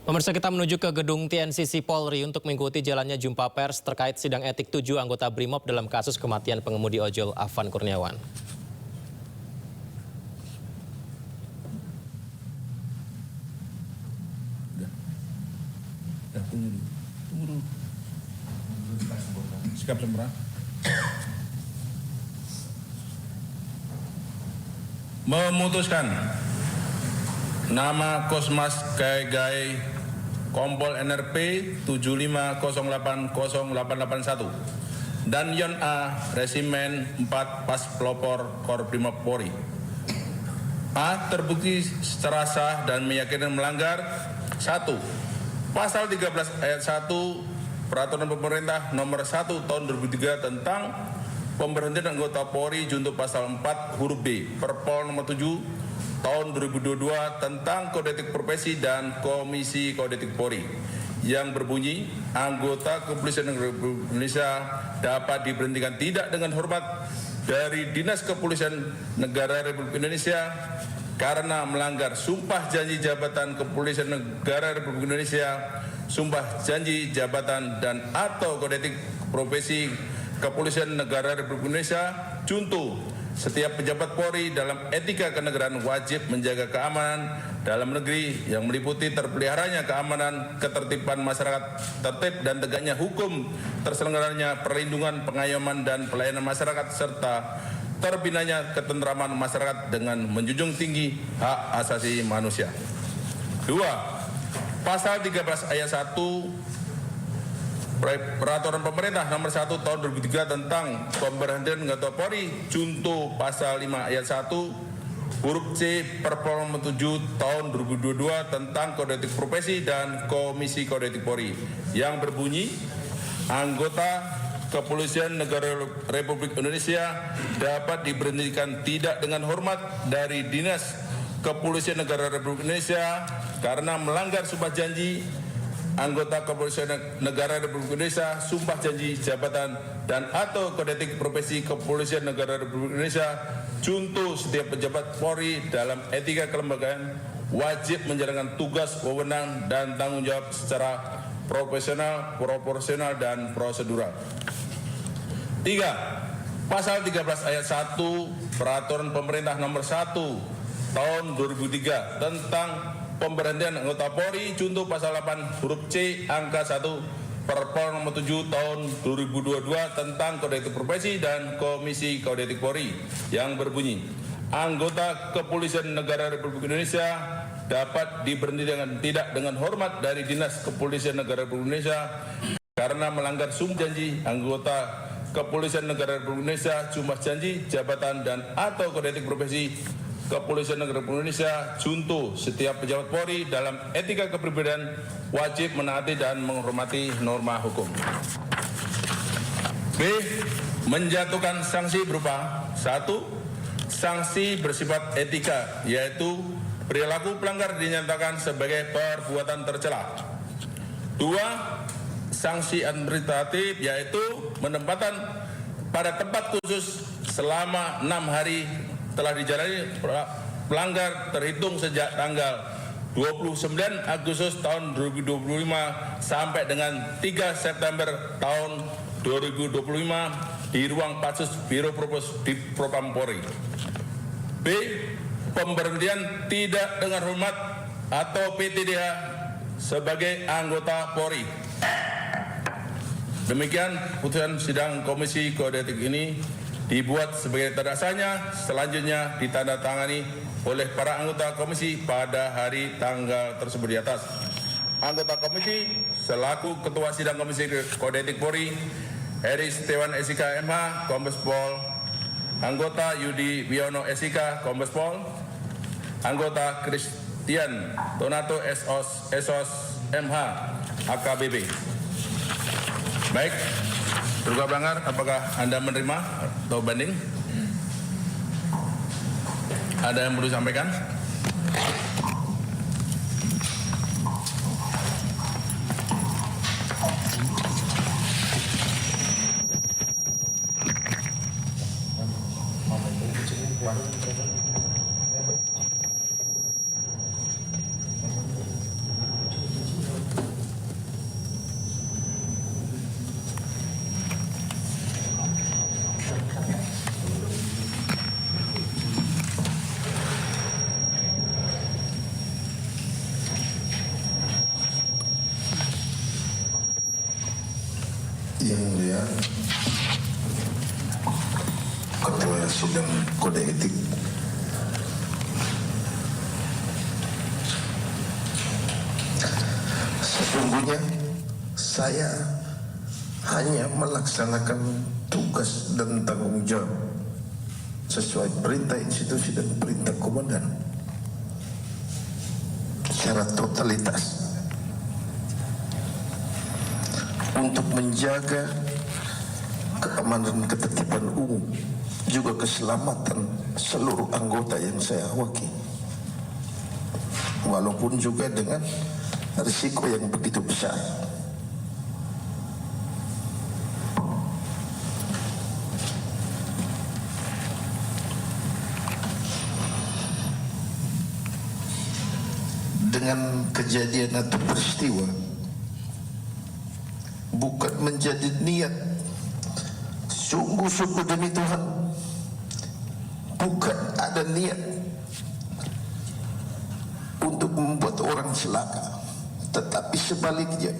Pemirsa, kita menuju ke gedung TNCC Polri untuk mengikuti jalannya jumpa pers terkait sidang etik 7 anggota BRIMOB dalam kasus kematian pengemudi ojol Afan Kurniawan. Tunggu dulu. Sikap sempurna. Memutuskan nama Kosmas Gai Kompol NRP 75080881 dan Yon A Resimen 4 Pas Pelopor Korbrimop Polri. A terbukti secara sah dan meyakinkan melanggar 1. Pasal 13 ayat 1 Peraturan Pemerintah Nomor 1 Tahun 2003 tentang pemberhentian anggota Polri junto pasal 4 huruf B Perpol Nomor 7 Tahun 2022 tentang Kode Etik Profesi dan Komisi Kode Etik Polri yang berbunyi anggota Kepolisian Republik Indonesia dapat diberhentikan tidak dengan hormat dari Dinas Kepolisian Negara Republik Indonesia karena melanggar sumpah janji jabatan Kepolisian Negara Republik Indonesia, sumpah janji jabatan dan atau Kode Etik Profesi Kepolisian Negara Republik Indonesia. Contoh, setiap pejabat Polri dalam etika kenegaraan wajib menjaga keamanan dalam negeri yang meliputi terpeliharanya keamanan, ketertiban masyarakat, tertib dan tegaknya hukum, terselenggaranya perlindungan, pengayoman dan pelayanan masyarakat serta terbinanya ketentraman masyarakat dengan menjunjung tinggi hak asasi manusia. 2. Pasal 13 ayat 1 Peraturan Pemerintah Nomor 1 Tahun 2003 tentang pemberhentian anggota Polri junto pasal 5 ayat 1 huruf C Perpol Nomor 7 Tahun 2022 tentang Kode Etik Profesi dan Komisi Kode Etik Polri yang berbunyi anggota Kepolisian Negara Republik Indonesia dapat diberhentikan tidak dengan hormat dari Dinas Kepolisian Negara Republik Indonesia karena melanggar sumpah janji anggota Kepolisian Negara Republik Indonesia, sumpah janji jabatan dan atau Kode Etik Profesi Kepolisian Negara Republik Indonesia. Contoh, setiap pejabat Polri dalam etika kelembagaan wajib menjalankan tugas, wewenang dan tanggung jawab secara profesional, proporsional dan prosedural. 3. Pasal 13 ayat 1 Peraturan Pemerintah Nomor 1 Tahun 2003 tentang pemberhentian anggota Polri junto pasal 8 huruf C angka 1 Perpol Nomor 7 Tahun 2022 tentang Kode Etik Profesi dan Komisi Kode Etik Polri yang berbunyi anggota Kepolisian Negara Republik Indonesia dapat diberhentikan tidak dengan hormat dari Dinas Kepolisian Negara Republik Indonesia karena melanggar sumpah janji anggota Kepolisian Negara Republik Indonesia, sumpah janji jabatan dan atau Kode Etik Profesi Kepolisian Negara Republik Indonesia. Contoh, setiap pejabat Polri dalam etika kepribadian wajib menaati dan menghormati norma hukum. B. Menjatuhkan sanksi berupa 1. Sanksi bersifat etika, yaitu perilaku pelanggar dinyatakan sebagai perbuatan tercela. 2. Sanksi administratif, yaitu penempatan pada tempat khusus selama 6 hari telah dijalani pelanggar terhitung sejak tanggal 29 Agustus tahun 2025 sampai dengan 3 September tahun 2025 di ruang Patsus Biro Propos di Propam Polri. B. Pemberhentian tidak dengan hormat atau PTDH sebagai anggota Polri. Demikian putusan sidang Komisi Kode Etik ini dibuat sebagai terdasarnya, selanjutnya ditandatangani oleh para anggota komisi pada hari tanggal tersebut di atas. Anggota komisi selaku Ketua Sidang Komisi Kode Etik Polri, Heri Setiawan SIK MH, Kombes Pol. Anggota Yudi Wiono SIK, Kombes Pol. Anggota Christian Donato SOS MH, AKBP. Baik. Terduga pelanggar, apakah Anda menerima atau banding? Ada yang perlu disampaikan? Yang Mulia Ketua Sidang Kode Etik, sesungguhnya saya hanya melaksanakan tugas dan tanggung jawab sesuai perintah institusi dan perintah komandan secara totalitas untuk menjaga keamanan ketertiban umum juga keselamatan seluruh anggota yang saya awaki, walaupun juga dengan risiko yang begitu besar. Dengan kejadian atau peristiwa bukan menjadi niat, sungguh-sungguh demi Tuhan, bukan ada niat untuk membuat orang celaka, tetapi sebaliknya.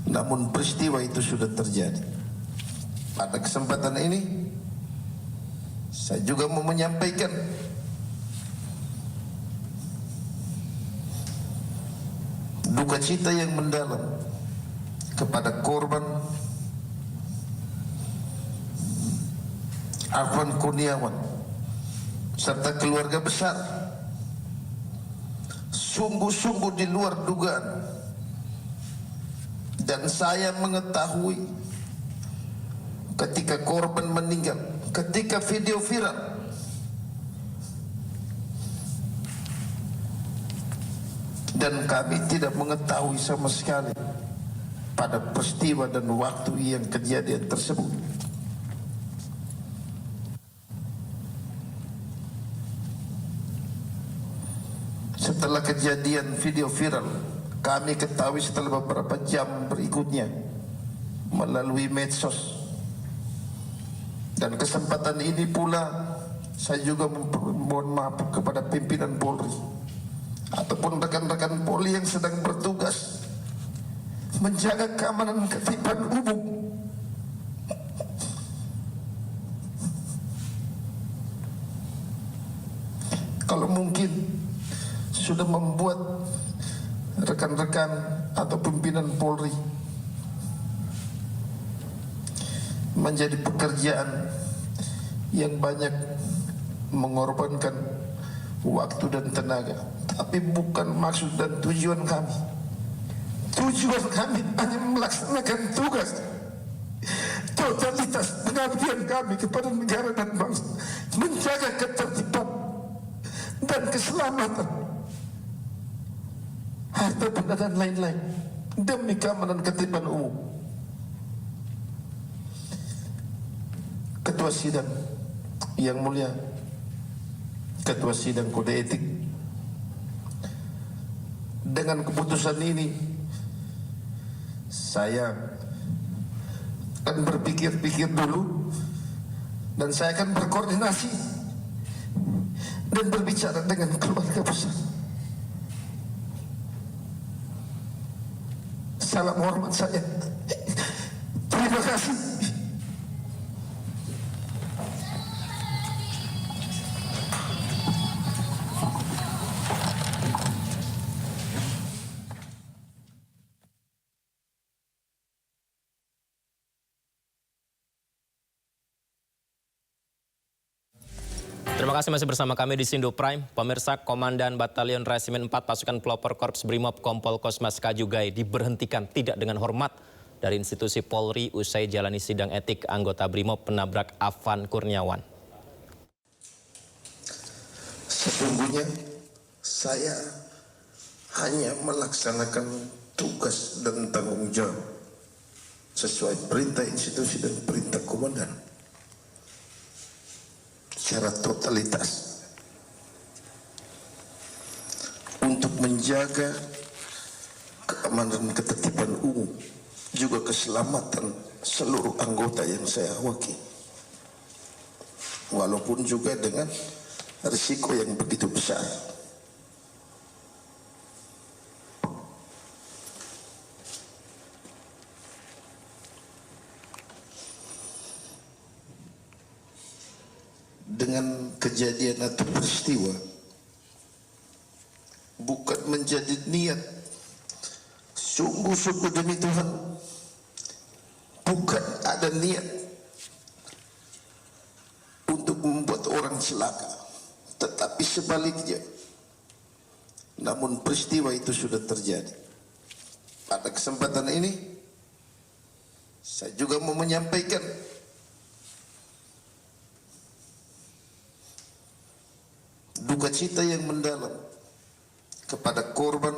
Namun peristiwa itu sudah terjadi. Pada kesempatan ini saya juga mau menyampaikan duka cita yang mendalam kepada korban Afan Kurniawan serta keluarga besar. Sungguh-sungguh di luar dugaan, dan saya mengetahui ketika korban meninggal, ketika video viral, dan kami tidak mengetahui sama sekali pada peristiwa dan waktu yang kejadian tersebut. Setelah kejadian video viral, kami ketahui setelah beberapa jam berikutnya melalui medsos. Dan kesempatan ini pula saya juga mohon maaf kepada pimpinan Polri ataupun rekan-rekan Polri yang sedang bertugas menjaga keamanan ketertiban umum. Kalau mungkin sudah membuat rekan-rekan atau pimpinan Polri menjadi pekerjaan yang banyak mengorbankan waktu dan tenaga, tapi bukan maksud dan tujuan kami. Tujuan kami hanya melaksanakan tugas totalitas pengabdian kami kepada negara dan bangsa, menjaga ketertiban dan keselamatan harta benda dan lain-lain demi keamanan ketertiban umum. Ketua Sidang yang mulia, Ketua Sidang Kode Etik, dengan keputusan ini saya akan berpikir-pikir dulu, dan saya akan berkoordinasi dan berbicara dengan keluarga besar. Salam hormat saya. Terima kasih. Terima kasih masih bersama kami di Sindo Prime. Pemirsa, Komandan Batalion Resimen 4 Pasukan Pelopor Korps Brimob Kompol Kosmas Kajugai diberhentikan tidak dengan hormat dari institusi Polri usai jalani sidang etik anggota Brimob penabrak Afan Kurniawan. Sesungguhnya saya hanya melaksanakan tugas dan tanggung jawab sesuai perintah institusi dan perintah komandan secara totalitas untuk menjaga keamanan ketertiban umum juga keselamatan seluruh anggota yang saya awaki, walaupun juga dengan risiko yang begitu besar. kejadian atau peristiwa bukan menjadi niat, sungguh-sungguh demi Tuhan, bukan ada niat untuk membuat orang celaka, tetapi sebaliknya. Namun peristiwa itu sudah terjadi. Pada kesempatan ini saya juga mau menyampaikan duka cita yang mendalam kepada korban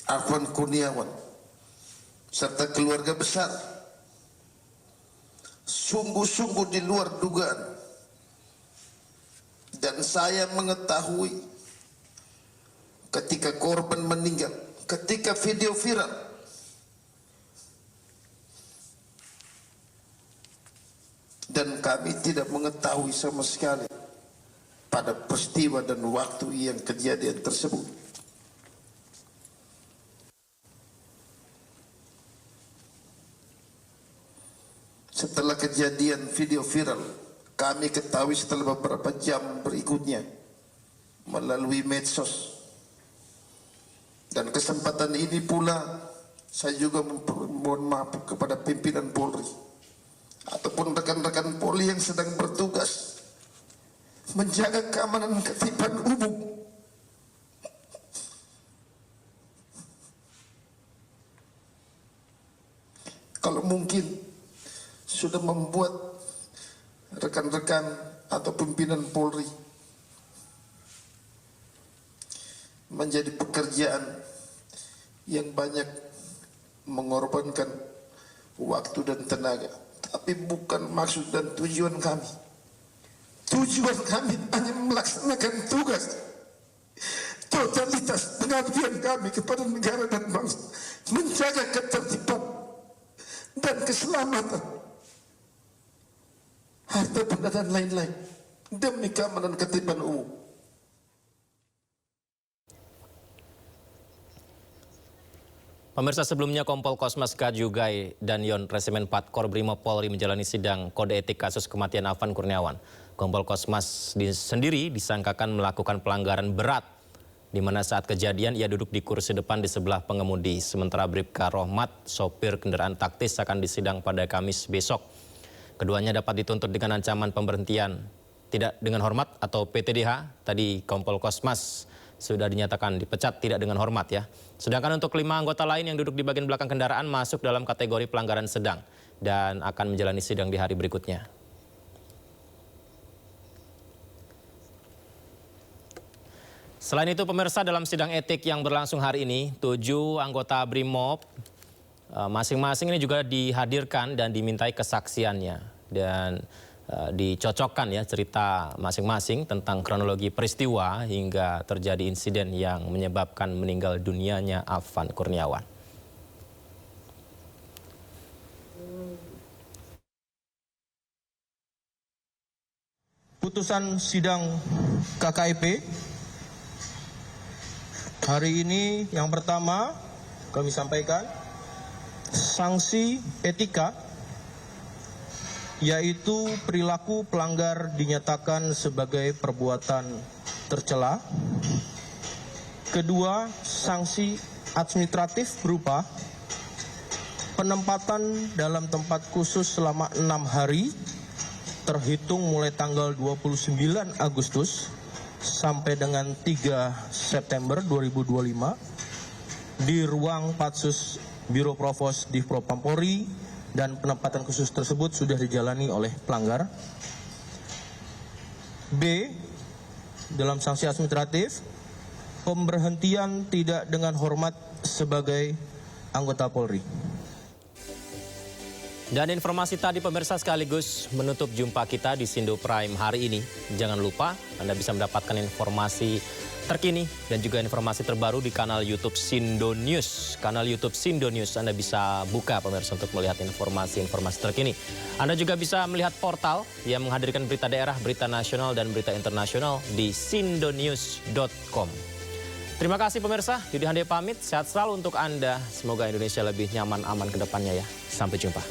Afwan Kurniawan serta keluarga besar. Sungguh-sungguh di luar dugaan, dan saya mengetahui ketika korban meninggal, ketika video viral, dan kami tidak mengetahui sama sekali pada peristiwa dan waktu yang kejadian tersebut. Setelah kejadian video viral, kami ketahui setelah beberapa jam berikutnya melalui medsos. Dan kesempatan ini pula saya juga mohon maaf kepada pimpinan Polri ataupun rekan-rekan Polri yang sedang bertugas menjaga keamanan ketertiban umum. Kalau mungkin sudah membuat rekan-rekan atau pimpinan Polri menjadi pekerjaan yang banyak mengorbankan waktu dan tenaga, tapi bukan maksud dan tujuan kami. Tujuan kami hanya melaksanakan tugas totalitas pengabdian kami kepada negara dan bangsa, menjaga ketertiban dan keselamatan harta benda dan lain-lain demi keamanan ketertiban umum. Pemirsa, sebelumnya Kompol Kosmas Kajugai dan Yon Resimen 4 Korbrimob Polri menjalani sidang kode etik kasus kematian Afwan Kurniawan. Kompol Kosmas sendiri disangkakan melakukan pelanggaran berat, di mana saat kejadian ia duduk di kursi depan di sebelah pengemudi. Sementara Bribka Rohmat, sopir kendaraan taktis, akan disidang pada Kamis besok. Keduanya dapat dituntut dengan ancaman pemberhentian tidak dengan hormat atau PTDH. Tadi Kompol Kosmas sudah dinyatakan dipecat tidak dengan hormat ya. Sedangkan untuk 5 anggota lain yang duduk di bagian belakang kendaraan masuk dalam kategori pelanggaran sedang dan akan menjalani sidang di hari berikutnya. Selain itu pemirsa, dalam sidang etik yang berlangsung hari ini, 7 anggota Brimob masing-masing ini juga dihadirkan dan dimintai kesaksiannya dan dicocokkan ya cerita masing-masing tentang kronologi peristiwa hingga terjadi insiden yang menyebabkan meninggal dunianya Afwan Kurniawan. Putusan sidang KKIP hari ini yang pertama kami sampaikan sanksi etika, yaitu perilaku pelanggar dinyatakan sebagai perbuatan tercela. Kedua, sanksi administratif berupa penempatan dalam tempat khusus selama 6 hari terhitung mulai tanggal 29 Agustus sampai dengan 3 September 2025 di ruang Patsus Biro Provos Divpropam Polri, dan penempatan khusus tersebut sudah dijalani oleh pelanggar. B, dalam sanksi administratif, pemberhentian tidak dengan hormat sebagai anggota Polri. Dan informasi tadi pemirsa sekaligus menutup jumpa kita di Sindo Prime hari ini. Jangan lupa Anda bisa mendapatkan informasi terkini dan juga informasi terbaru di kanal YouTube Sindo News. Kanal YouTube Sindo News Anda bisa buka pemirsa untuk melihat informasi-informasi terkini. Anda juga bisa melihat portal yang menghadirkan berita daerah, berita nasional, dan berita internasional di sindonews.com. Terima kasih pemirsa, Yudi Hande pamit. Sehat selalu untuk Anda. Semoga Indonesia lebih nyaman, aman ke depannya ya. Sampai jumpa.